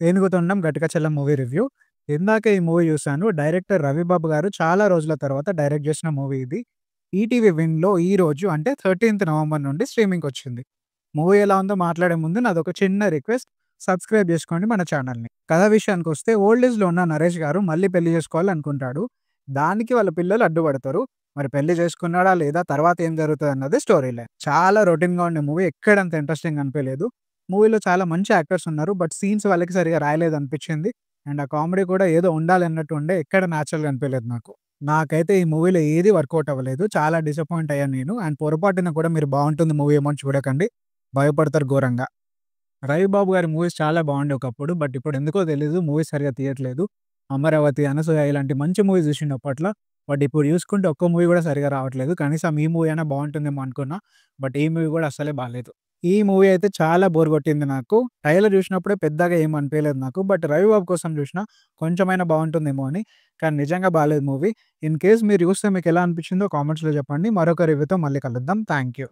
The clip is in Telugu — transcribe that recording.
'Enugutondam గటికచలం' movie review. ఇందాక ఈ మూవీ చూసాను. డైరెక్టర్ 'రవిబాబు' గారు చాలా రోజుల తర్వాత డైరెక్ట్ చేసిన మూవీ ఇది. ఈటీవీ విన్‌లో ఈరోజు అంటే 13థ్ నవంబర్ నుండి స్ట్రీమింగ్‌కొచ్చింది. మూవీ ఎలా ఉందో మాట్లాడే ముందు నాదొక చిన్న రిక్వెస్ట్. సబ్స్క్రైబ్ చేసుకోండి మన ఛానల్‌ని. కథ విషయానికొస్తే ఓల్డ్ ఏజ్‌లో ఉన్న నరేష్ గారు మళ్ళీ పెళ్లి చేసుకోవాలనుకుంటాడు. దానికి వాళ్ళ పిల్లలు అడ్డుపడతారు. మరి పెళ్లి చేసుకున్నాడా లేదా? తర్వాత ఏం జరుగుతదన్నది స్టోరీ లైన్. చాలా రొటీన్‌గా ఉండే మూవీ. ఎక్కడంత ఇంట్రెస్టింగ్ అనిపియలేదు. మూవీలో చాలా మంచి యాక్టర్స్ ఉన్నారు. బట్ సీన్స్ వాళ్ళకి సరిగ్గా రాయలేదనిపించింది. అండ్ ఆ కామెడీ కూడా ఏదో ఉండాలన్నట్టు ఉండే. ఎక్కడ న్యాచురల్‌గా అనిపియలేదు నాకు. నాకైతే ఈ మూవీలో ఏది వర్కౌట్ అవ్వలేదు. చాలా డిసప్పాయింట్ అయ్యాను నేను. అండ్ పొరపాటున కూడా మీరు బావుంటుంది మూవీ ఏమో అని చూడకండి. భయపడతారు ఘోరంగా. 'రవిబాబు' గారి మూవీస్ చాలా బాగుండే ఒకప్పుడు. బట్ ఇప్పుడు ఎందుకో తెలీదు మూవీస్ సరిగ్గా తీయట్లేదు. 'అమరావతి', 'అనసూయ' ఇలాంటి మంచి మూవీస్ చూసిండు అప్పట్లో. బట్ ఇప్పుడు చూసుకుంటే ఒక్క మూవీ కూడా సరిగ్గా రావట్లేదు. కనీసం ఈ మూవీ అయినా బావుంటుందేమో అనుకున్నా. బట్ ఈ మూవీ కూడా అస్సలే బాలేదు. ఈ మూవీ అయితే చాలా బోర్ కొట్టింది నాకు. ట్రైలర్ చూసినప్పుడే పెద్దగా ఏం అనిపియలేదు నాకు. బట్ 'రవిబాబు' కోసం చూసినా కొంచెమైనా బావుంటుందేమో అని. కానీ నిజంగా బాలేదు మూవీ. ఇన్ కేస్ మీరు చూస్తే మీకెలా అనిపించిందో కామెంట్స్‌లో చెప్పండి. మరొక రివ్యూతో మళ్ళీ కలుద్దాం. Thank you.